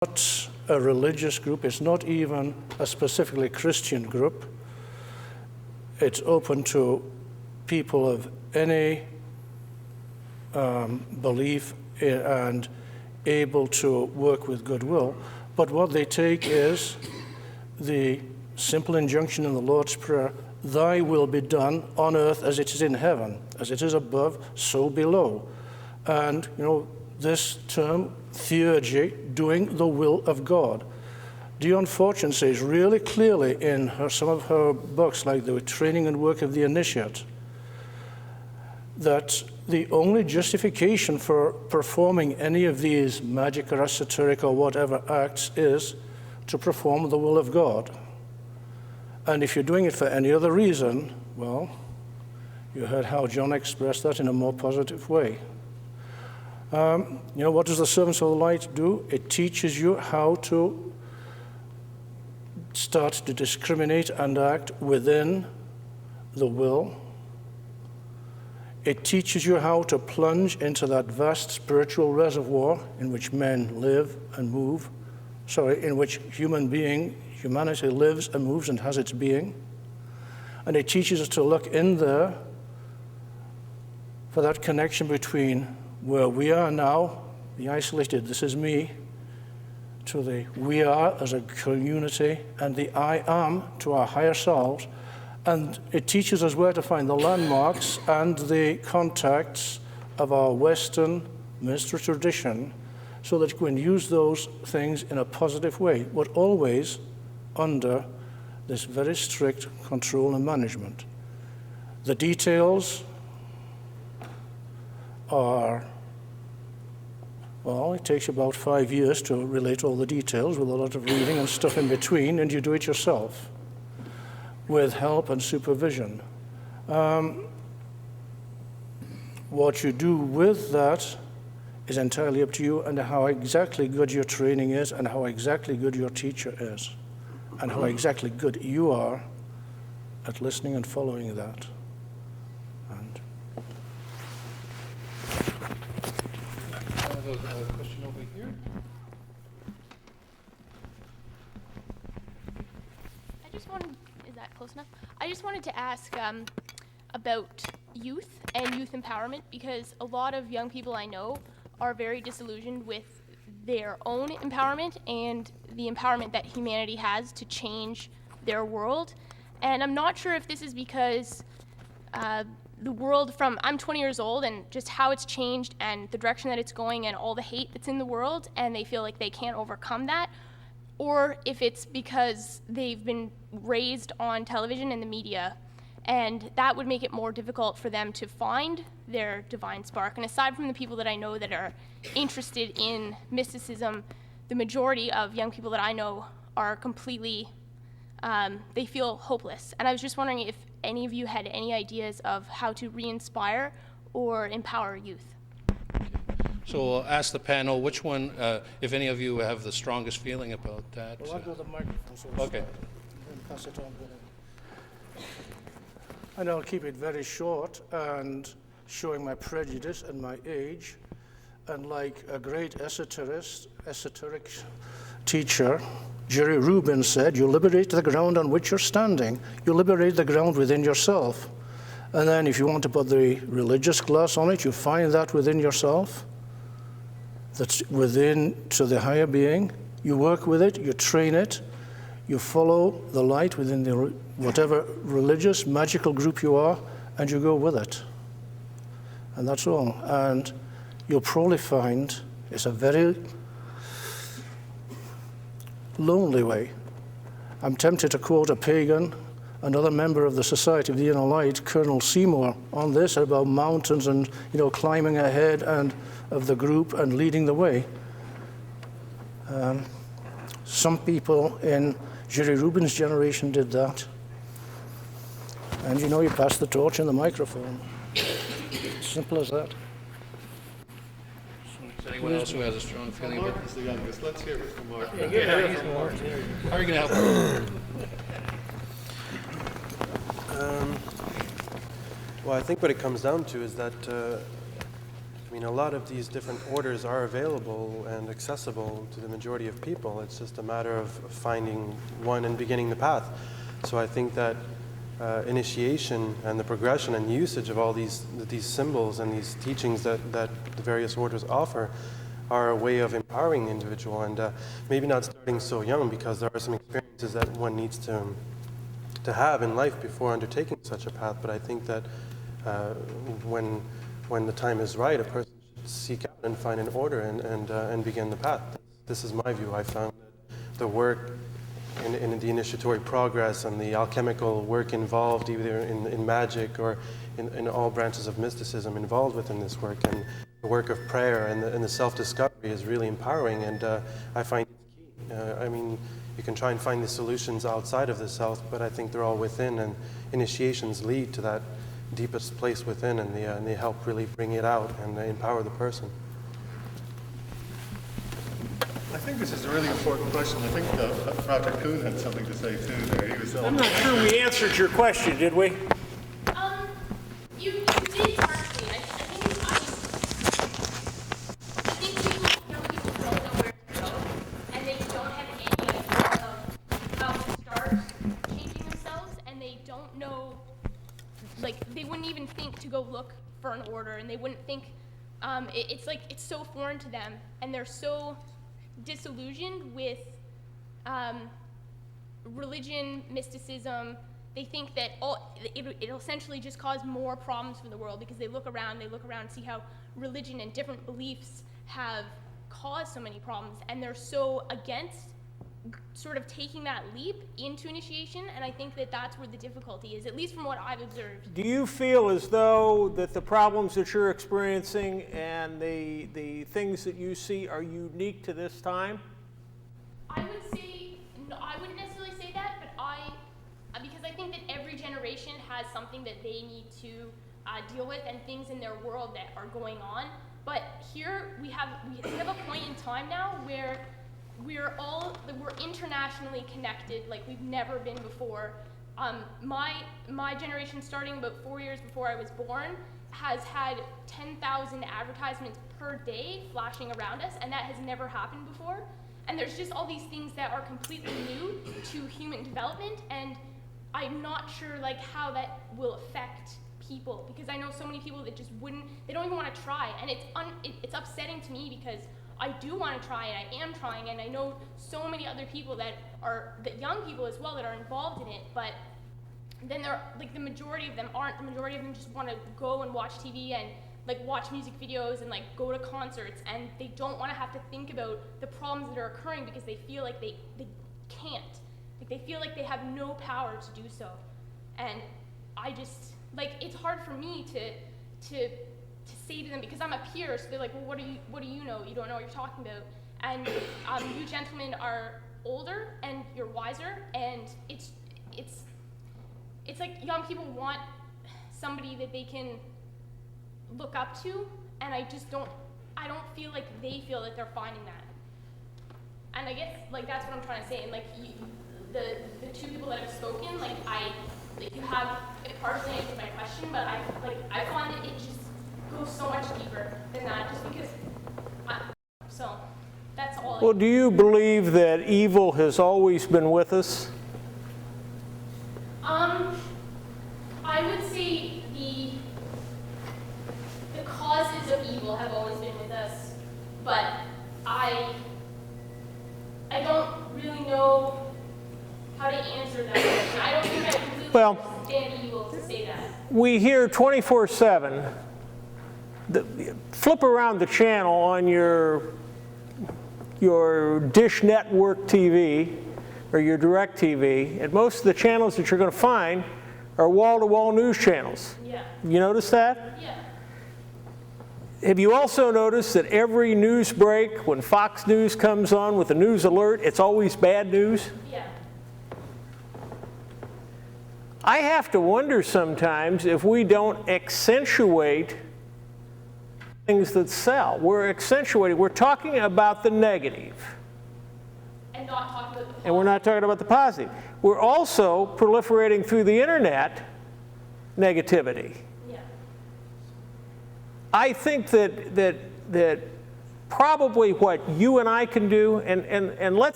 not a religious group. It's not even a specifically Christian group. It's open to people of any belief and able to work with goodwill. But what they take is the simple injunction in the Lord's Prayer, "Thy will be done on earth as it is in heaven. As it is above, so below." And, this term, theurgy, doing the will of God. Dion Fortune says really clearly in some of her books, like The Training and Work of the Initiate, that the only justification for performing any of these magic or esoteric or whatever acts is to perform the will of God. And if you're doing it for any other reason, well, you heard how John expressed that in a more positive way. What does the Servants of the Light do? It teaches you how to start to discriminate and act within the will. It teaches you how to plunge into that vast spiritual reservoir in which men live and move, in which humanity lives and moves and has its being. And it teaches us to look in there for that connection between where we are now, the isolated, this is me, to the we are as a community, and the I am to our higher selves. And it teaches us where to find the landmarks and the contacts of our Western mystery tradition so that you can use those things in a positive way, but always under this very strict control and management. The details are, it takes about 5 years to relate all the details with a lot of reading and stuff in between, and you do it yourself with help and supervision. What you do with that is entirely up to you, and how exactly good your training is, and how exactly good your teacher is, and how exactly good you are at listening and following that. And I have a question over here. Close enough? I just wanted to ask about youth and youth empowerment, because a lot of young people I know are very disillusioned with their own empowerment and the empowerment that humanity has to change their world. And I'm not sure if this is because the world I'm 20 years old, and just how it's changed and the direction that it's going and all the hate that's in the world, and they feel like they can't overcome that, or if it's because they've been raised on television and the media, and that would make it more difficult for them to find their divine spark. And aside from the people that I know that are interested in mysticism, the majority of young people that I know are completely, they feel hopeless. And I was just wondering if any of you had any ideas of how to re-inspire or empower youth. So I'll ask the panel, which one, if any of you have the strongest feeling about that? Well, I'll go to the microphone. So okay. Pass it on. And I'll keep it very short and showing my prejudice and my age. And like a great esoteric teacher, Jerry Rubin said, you liberate the ground on which you're standing. You liberate the ground within yourself. And then if you want to put the religious glass on it, you find that within yourself. That's within to the higher being. You work with it, you train it, you follow the light within the whatever religious, magical group you are, and you go with it. And that's all. And you'll probably find it's a very lonely way. I'm tempted to quote a pagan, another member of the Society of the Inner Light, Colonel Seymour, on this about mountains and climbing ahead and of the group and leading the way. Some people in Jerry Rubin's generation did that. And you pass the torch and the microphone. Simple as that. Is there anyone else who has a strong feeling about Mark is the youngest. Let's hear it from Mark. How are you going to help? Well, I think what it comes down to is that I mean, a lot of these different orders are available and accessible to the majority of people. It's just a matter of finding one and beginning the path. So I think that initiation and the progression and usage of all these symbols and these teachings that the various orders offer are a way of empowering the individual, and maybe not starting so young, because there are some experiences that one needs to have in life before undertaking such a path. But I think that when the time is right, a person should seek out and find an order and begin the path. This is my view. I found that the work in the initiatory progress and the alchemical work involved, either in magic or in all branches of mysticism involved within this work, and the work of prayer and the self-discovery is really empowering, and I find it's key. I mean, you can try and find the solutions outside of the self, but I think they're all within, and initiations lead to that deepest place within, and they help really bring it out and empower the person. I think this is a really important question. I think Patrick Kuhn had something to say too there. He was I'm not sure we answered your question, did we? You did partially. I think young people don't know where to go, and they don't have any idea of how to start changing themselves, and they don't know, like, they wouldn't even think to go look for an order, and they wouldn't think, it's like, it's so foreign to them, and they're so disillusioned with religion, mysticism. They think that it'll essentially just cause more problems for the world, because they look around and see how religion and different beliefs have caused so many problems, and they're so against sort of taking that leap into initiation, and I think that that's where the difficulty is, at least from what I've observed. Do you feel as though that the problems that you're experiencing and the things that you see are unique to this time? I would say, no, I wouldn't necessarily say that, but because I think that every generation has something that they need to deal with, and things in their world that are going on. But here we have a point in time now where we're internationally connected like we've never been before. My generation, starting about 4 years before I was born, has had 10,000 advertisements per day flashing around us, and that has never happened before. And there's just all these things that are completely new to human development, and I'm not sure like how that will affect people, because I know so many people that just they don't even want to try, and it's upsetting to me, because I do want to try, and I am trying, and I know so many other people that young people as well that are involved in it, but then the majority of them aren't. The majority of them just want to go and watch TV and like watch music videos and like go to concerts, and they don't want to have to think about the problems that are occurring, because they feel like they can't. Like they feel like they have no power to do so. And I just, like, it's hard for me to say to them, because I'm a peer, so they're like, well, what do you know? You don't know what you're talking about. And you gentlemen are older and you're wiser, and it's like young people want somebody that they can look up to, and I don't feel like they feel that they're finding that. And I guess like that's what I'm trying to say. And like the two people that have spoken, like you have partially answered my question, but I find that it just goes so much deeper than that, just because. So that's all. Well, do you believe that evil has always been with us? I would say the causes of evil have always been with us, but I don't really know how to answer that question. I don't think I completely understand evil to say that. We hear 24/7. Flip around the channel on your Dish Network TV or your Direct TV, and most of the channels that you're going to find are wall-to-wall news channels. Yeah. You notice that? Yeah. Have you also noticed that every news break, when Fox News comes on with a news alert, it's always bad news? Yeah. I have to wonder sometimes if we don't accentuate things that sell. We're talking about the negative. And not talking about the positive. And we're not talking about the positive. We're also proliferating through the internet negativity. Yeah. I think that probably what you and I can do, and let's